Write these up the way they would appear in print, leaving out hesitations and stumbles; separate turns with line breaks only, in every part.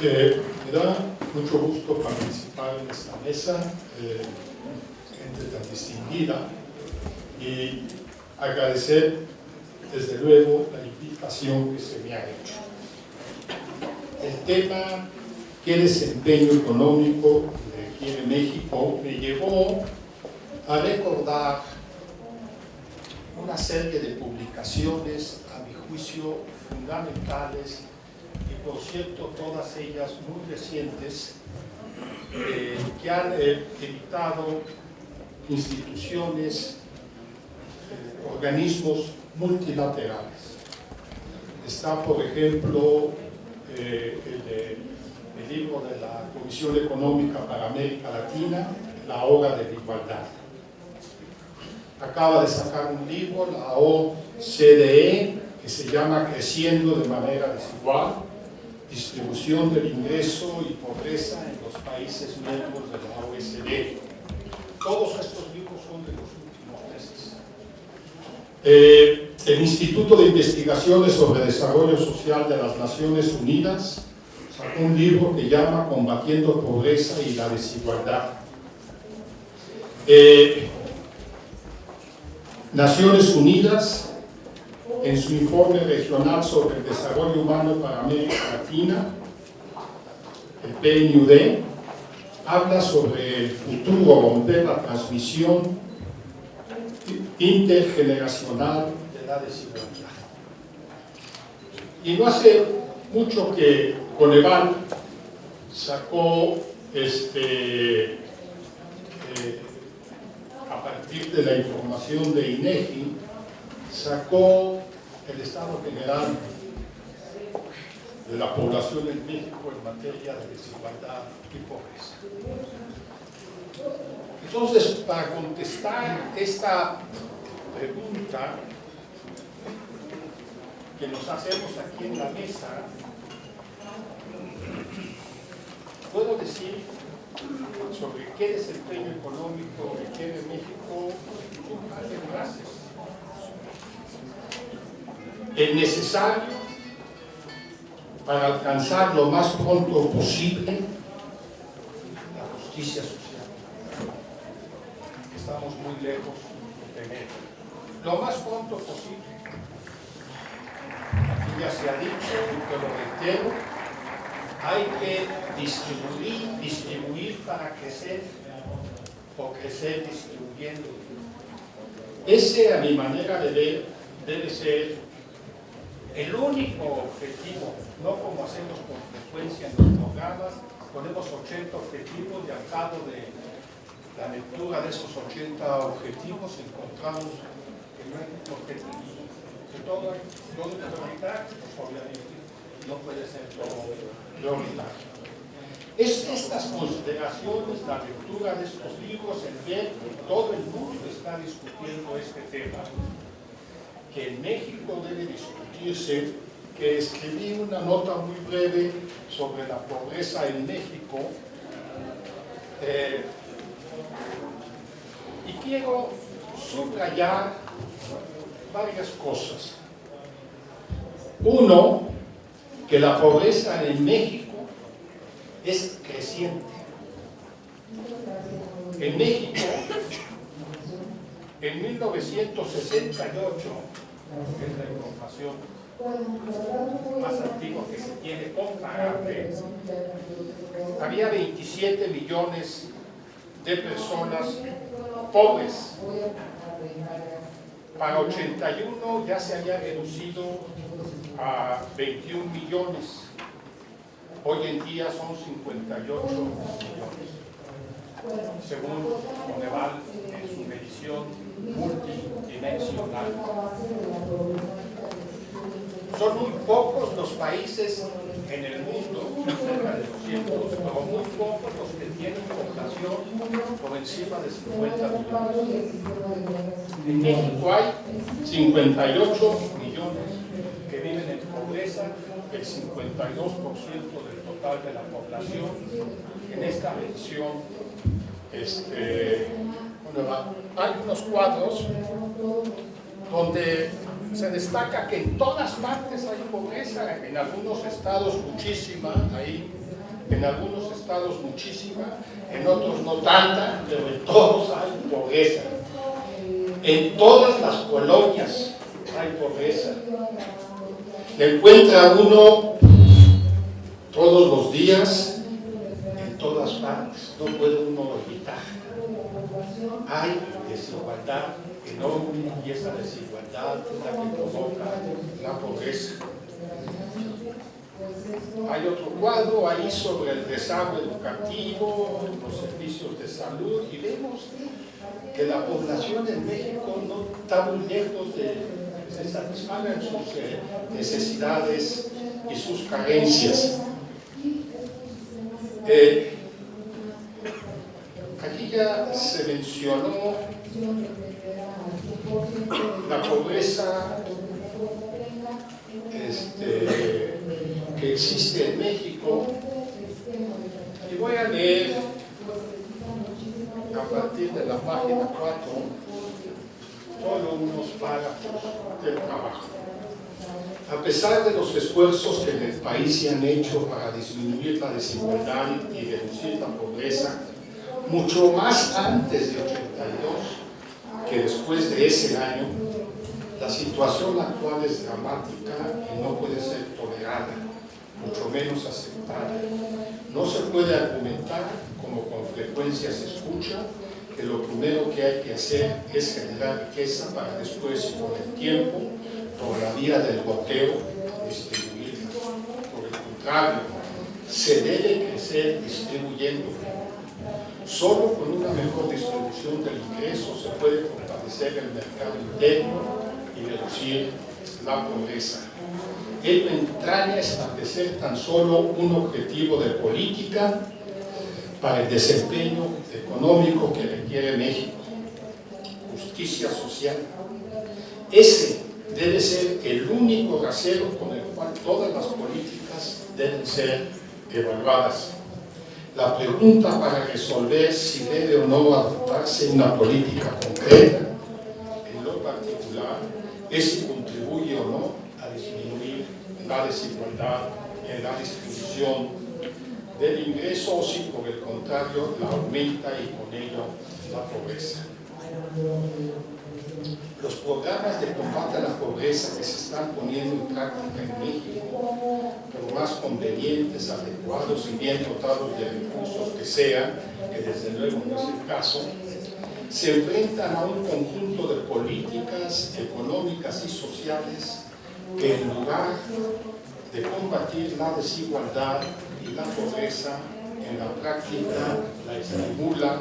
Me da mucho gusto participar en esta mesa, gente tan distinguida, y agradecer desde luego la invitación que se me ha hecho. El tema ¿qué desempeño económico requiere México? Me llevó a recordar una serie de publicaciones, a mi juicio, fundamentales y, por cierto, todas ellas muy recientes, que han editado instituciones, organismos multilaterales. Está, por ejemplo, el libro de la Comisión Económica para América Latina, La Hora de la Igualdad. Acaba de sacar un libro, la OCDE, que se llama Creciendo de manera desigual, distribución del ingreso y pobreza en los países miembros de la OECD. Todos estos libros son de los últimos meses. El Instituto de Investigaciones sobre Desarrollo Social de las Naciones Unidas sacó un libro que llama Combatiendo Pobreza y la Desigualdad. Naciones Unidas, en su informe regional sobre el desarrollo humano para América Latina, el PNUD, habla sobre el futuro, romper la transmisión intergeneracional de la desigualdad. Y no hace mucho que Coneval sacó a partir de la información de INEGI, sacó el estado general de la población en México en materia de desigualdad y pobreza. Entonces, para contestar esta pregunta que nos hacemos aquí en la mesa, puedo decir sobre qué desempeño económico requiere México un par de frases. El necesario para alcanzar lo más pronto posible la justicia social. Estamos muy lejos de tener lo más pronto posible. Aquí ya se ha dicho, y te lo reitero, hay que distribuir para crecer o crecer distribuyendo. Ese, a mi manera de ver, debe ser el único objetivo, no como hacemos con frecuencia en los programas, ponemos 80 objetivos y al cabo de la lectura de esos 80 objetivos encontramos que no hay objetivos, que todo es prioritario, pues obviamente no puede ser todo prioritario. Es estas consideraciones, la lectura de estos libros, el ver que todo el mundo está discutiendo este tema, que en México debe discutirse, que escribí una nota muy breve sobre la pobreza en México, y quiero subrayar varias cosas. Uno, que la pobreza en México es creciente. En México, en 1968, que es la información más antigua que se tiene comparable, había 27 millones de personas pobres. Para 81 ya se había reducido a 21 millones. Hoy en día son 58 millones. Según Coneval, en su medición multidimensional. Son muy pocos los países en el mundo, cerca de 200, pero muy pocos los que tienen población por encima de 50 millones. En México hay 58 millones que viven en pobreza, el 52% del total de la población. En esta medición hay unos cuadros donde se destaca que en todas partes hay pobreza, en algunos estados muchísima, ahí en algunos estados muchísima, en otros no tanta, pero en todos hay pobreza. En todas las colonias hay pobreza. Encuentra uno todos los días, en todas partes, no puede uno evitar. Hay desigualdad enorme y esa desigualdad es la que provoca la pobreza. Hay otro cuadro ahí sobre el rezago educativo, los servicios de salud, y vemos que la población en México no está muy lejos de que se satisfagan sus necesidades y sus carencias. Aquí ya se mencionó la pobreza que existe en México, y voy a leer a partir de la página 4 solo unos párrafos del trabajo. A pesar de los esfuerzos que en el país se han hecho para disminuir la desigualdad y reducir la pobreza, mucho más antes de 82 que después de ese año, la situación actual es dramática y no puede ser tolerada, mucho menos aceptada. No se puede argumentar, como con frecuencia se escucha, que lo primero que hay que hacer es generar riqueza para después y con el tiempo, por la vía del goteo, distribuirla. Por el contrario, se debe crecer distribuyendo. Solo con una mejor distribución del ingreso se puede fortalecer el mercado interno y reducir la pobreza. Ello entraña establecer tan solo un objetivo de política para el desempeño económico que requiere México: justicia social. Ese debe ser el único rasero con el cual todas las políticas deben ser evaluadas. La pregunta para resolver si debe o no adoptarse una política concreta, en lo particular, es si contribuye o no a disminuir la desigualdad en la distribución del ingreso, o si por el contrario la aumenta y con ello la pobreza. Los programas de combate a la pobreza que se están poniendo en práctica en México, por más convenientes, adecuados y bien dotados de recursos que sean, que desde luego no es el caso, se enfrentan a un conjunto de políticas económicas y sociales que, en lugar de combatir la desigualdad y la pobreza, en la práctica la estimula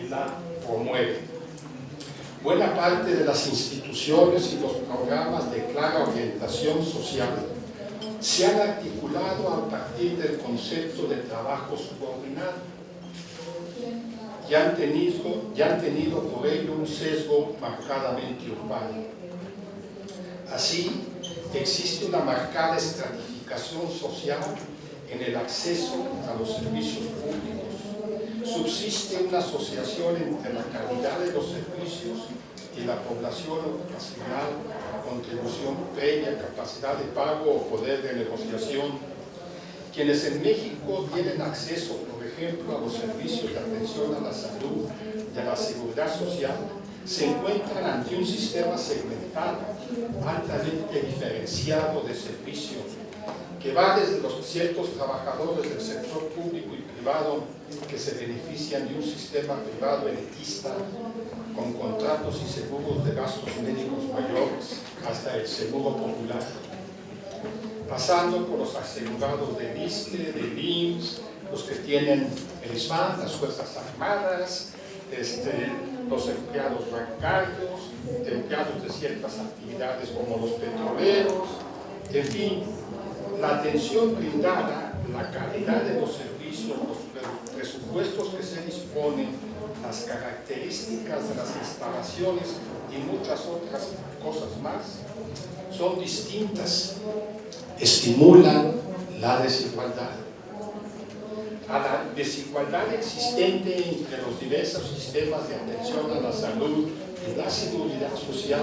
y la promueve. Buena parte de las instituciones y los programas de clara orientación social se han articulado a partir del concepto de trabajo subordinado y han tenido por ello un sesgo marcadamente urbano. Así, existe una marcada estratificación social en el acceso a los servicios públicos. Subsiste una asociación entre la calidad de los servicios y la población ocupacional, contribución previa, capacidad de pago o poder de negociación. Quienes en México tienen acceso, por ejemplo, a los servicios de atención a la salud y a la seguridad social, se encuentran ante un sistema segmentado, altamente diferenciado de servicios, que va desde los ciertos trabajadores del sector público y privado que se benefician de un sistema privado elitista con contratos y seguros de gastos médicos mayores, hasta el seguro popular, pasando por los asegurados del ISSSTE, del IMSS, los que tienen el ISFAN, las Fuerzas Armadas, los empleados bancarios, empleados de ciertas actividades como los petroleros, en fin, la atención brindada, la calidad de los servicios, los presupuestos que se disponen, las características de las instalaciones y muchas otras cosas más son distintas, estimulan la desigualdad. A la desigualdad existente entre los diversos sistemas de atención a la salud y la seguridad social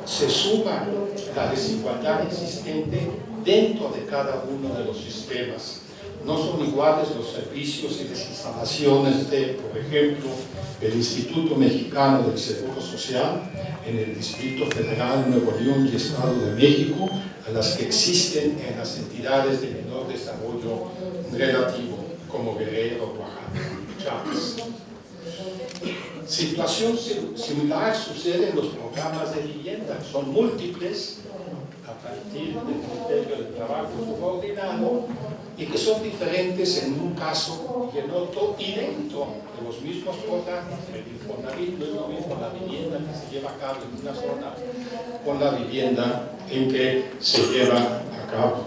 se suma la desigualdad existente dentro de cada uno de los sistemas. no son iguales los servicios y las instalaciones de, por ejemplo, el Instituto Mexicano del Seguro Social en el Distrito Federal, Nuevo León y Estado de México, a las que existen en las entidades de menor desarrollo relativo, como Guerrero, Oaxaca, Chiapas. Situación similar sucede en los programas de vivienda, son múltiples a partir del criterio del trabajo subordinado y que son diferentes en un caso y en otro, y dentro de los mismos programas. El Infonavit no es lo mismo la vivienda que se lleva a cabo en una zona con la vivienda en que se lleva a cabo.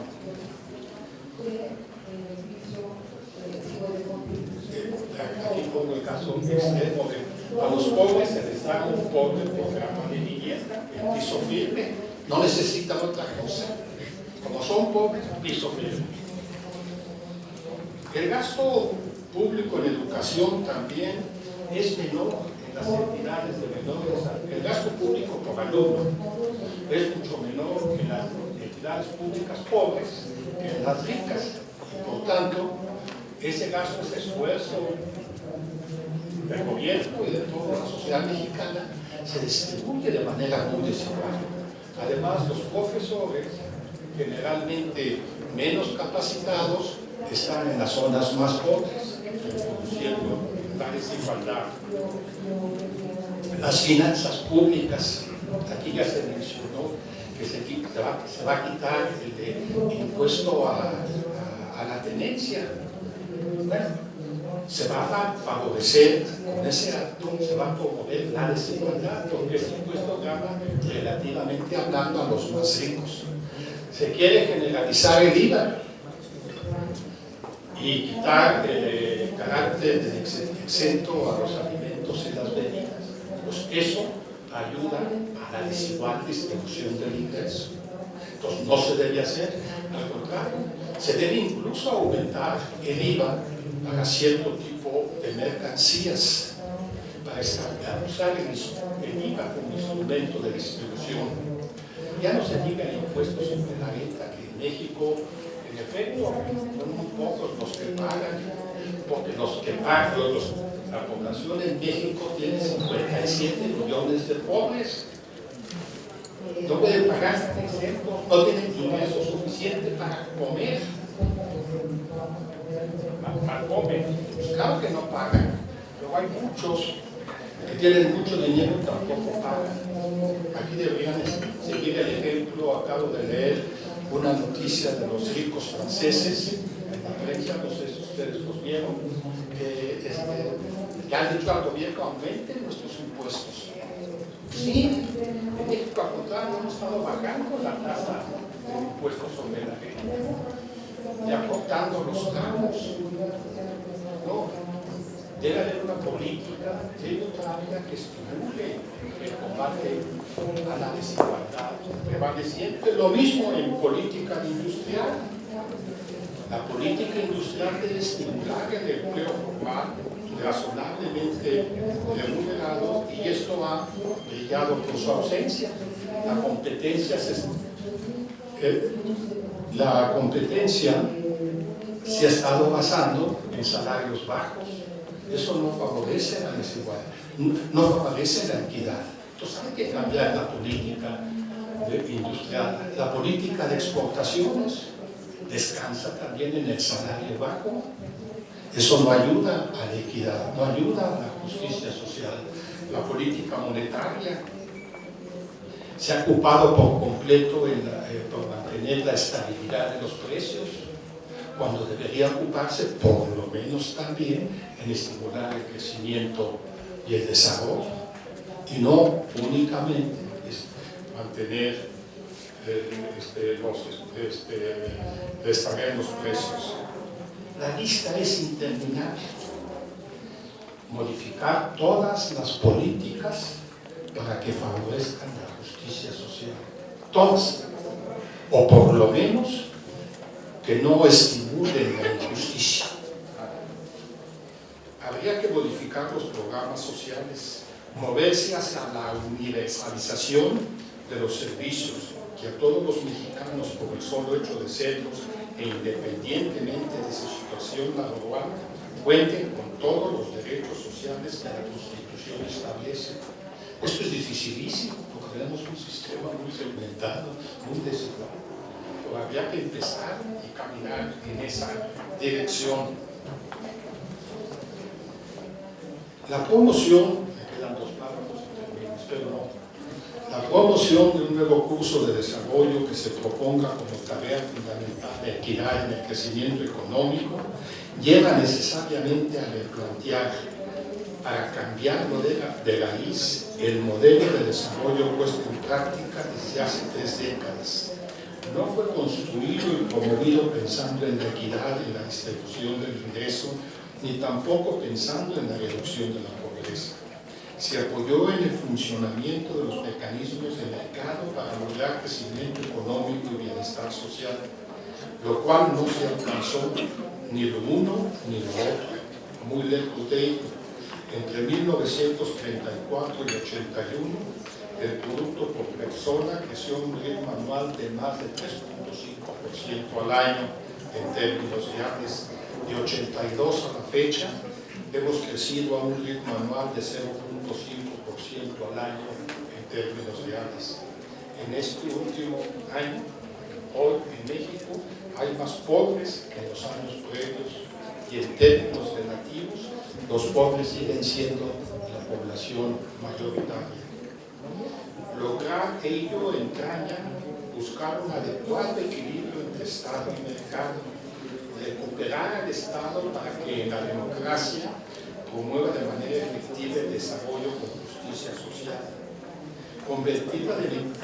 Aquí pongo el caso extremo de a los pobres se les da un pobre programa de vivienda, el piso firme, no necesitan otra cosa. Como son pobres, piso firme. El gasto público en educación también es menor en las entidades de menores. El gasto público por alumno es mucho menor en las entidades públicas pobres que en las ricas. Y por tanto, ese gasto, ese esfuerzo del gobierno y de toda la sociedad mexicana se distribuye de manera muy desigual. Además, los profesores, generalmente menos capacitados, están en las zonas más pobres, produciendo la desigualdad. Las finanzas públicas, aquí ya se mencionó que se va a quitar el impuesto a la tenencia. Bueno, se va a favorecer, con ese acto se va a promover la desigualdad, porque ese impuesto gana relativamente hablando a los más ricos. Se quiere generalizar el IVA y quitar el carácter de exento a los alimentos y las bebidas. Pues eso ayuda a la desigual distribución del ingreso. Entonces no se debe hacer, al contrario, se debe incluso aumentar el IVA para cierto tipo de mercancías, para usar el IVA como instrumento de distribución. Ya no se diga el impuesto sobre la renta, que en México, en efecto, son muy pocos los que pagan, porque los que pagan, la población en México tiene 57 millones de pobres. No pueden pagar exentos, no tienen ingreso suficiente para comer. Pues claro que no pagan, pero hay muchos que tienen mucho dinero y tampoco pagan. Aquí deberían seguir el ejemplo. Acabo de leer una noticia de los ricos franceses en la prensa, no sé si ustedes los vieron, que han dicho al gobierno: aumenten nuestros impuestos. Sí, en México, al contrario, hemos estado bajando la tasa de impuestos sobre la renta y acortando los tramos. No, debe haber una política tributaria que estimule el combate a la desigualdad prevaleciente. Lo mismo en política industrial. La política industrial debe estimular el empleo formal razonablemente remunerado, y esto ha brillado por su ausencia. La competencia se ha estado basando en salarios bajos. Eso no favorece la desigualdad, no favorece la equidad. Entonces hay que cambiar la política industrial. La política de exportaciones descansa también en el salario bajo. Eso no ayuda a la equidad, no ayuda a la justicia social. La política monetaria se ha ocupado por completo por mantener la estabilidad de los precios, cuando debería ocuparse por lo menos también en estimular el crecimiento y el desarrollo, y no únicamente mantener los precios. La lista es interminable. Modificar todas las políticas para que favorezcan la justicia social. Todas. O por lo menos que no estimulen la injusticia. Habría que modificar los programas sociales, moverse hacia la universalización de los servicios, que a todos los mexicanos, por el solo hecho de serlos, e independientemente de su situación laboral, cuenten con todos los derechos sociales que la Constitución establece. Esto es dificilísimo, porque tenemos un sistema muy segmentado, muy desigual. Pero habría que empezar y caminar en esa dirección. La promoción, me quedan 2 párrafos y termino, espero no. La promoción de un nuevo curso de desarrollo que se proponga como tarea fundamental de equidad en el crecimiento económico lleva necesariamente a replantear, para cambiarlo de raíz, el modelo de desarrollo puesto en práctica desde hace 3 décadas. No fue construido y promovido pensando en la equidad en la distribución del ingreso, ni tampoco pensando en la reducción de la pobreza. Se apoyó en el funcionamiento de los mecanismos de mercado para lograr crecimiento económico y bienestar social, lo cual no se alcanzó ni lo uno ni lo otro, muy lejos de ello. Entre 1934 y 81, el producto por persona creció a un ritmo anual de más de 3.5% al año en términos reales. De 82 a la fecha, hemos crecido a un ritmo anual de 0.5% al año en términos reales. En este último año, hoy en México, hay más pobres que en los años previos, y en términos relativos, los pobres siguen siendo la población mayoritaria. Lograr ello entraña buscar un adecuado equilibrio entre Estado y mercado, recuperar al Estado para que en la democracia promueva de manera efectiva el desarrollo con justicia social, convertir la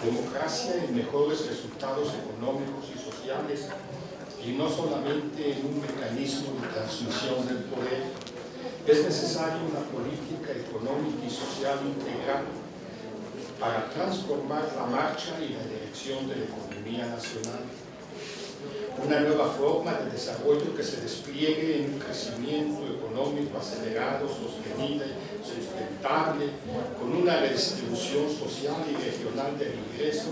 democracia en mejores resultados económicos y sociales y no solamente en un mecanismo de transmisión del poder. Es necesaria una política económica y social integral para transformar la marcha y la dirección de la economía nacional. Una nueva forma de desarrollo que se despliegue en un crecimiento económico acelerado, sostenible, sustentable, con una redistribución social y regional del ingreso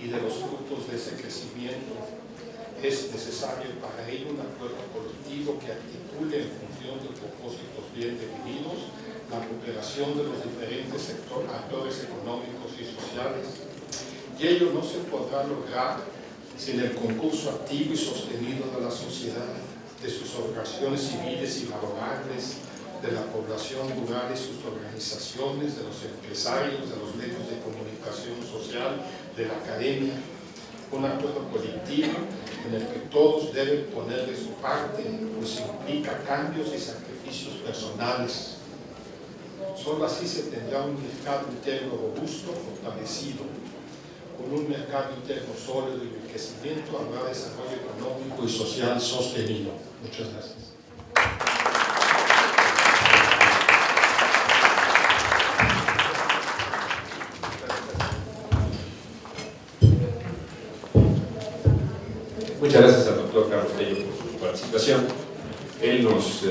y de los frutos de ese crecimiento. Es necesario para ello un acuerdo colectivo que articule en función de propósitos bien definidos la cooperación de los diferentes actores económicos y sociales. Y ello no se podrá lograr sin el concurso activo y sostenido de la sociedad, de sus organizaciones civiles y laborales, de la población rural y sus organizaciones, de los empresarios, de los medios de comunicación social, de la academia. Un acuerdo colectivo en el que todos deben poner de su parte, pues implica cambios y sacrificios personales. Solo así se tendrá un mercado interno robusto, fortalecido. Con un mercado interno sólido y enriquecimiento habrá desarrollo económico y social sostenido. Muchas gracias.
Muchas gracias al doctor Carlos Tello por su participación. Él nos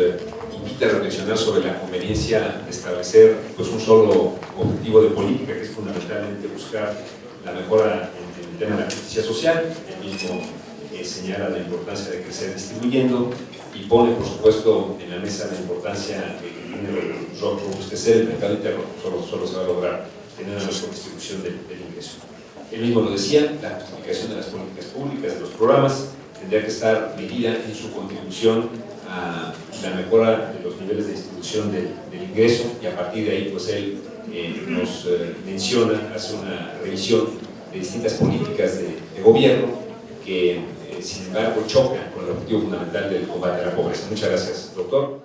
invita a reflexionar sobre la conveniencia de establecer pues, un solo objetivo de política, que es fundamentalmente buscar la mejora en el tema de la justicia social. Él mismo señala la importancia de crecer distribuyendo y pone, por supuesto, en la mesa la importancia de que tiene robustecer el mercado interno. Solo se va a lograr tener una mejor distribución del ingreso. Él mismo lo decía, la justificación de las políticas públicas, de los programas, tendría que estar medida en su contribución a la mejora de los niveles de distribución del ingreso, y a partir de ahí pues él nos menciona, hace una revisión de distintas políticas de gobierno que sin embargo chocan con el objetivo fundamental del combate a la pobreza. Muchas gracias, doctor.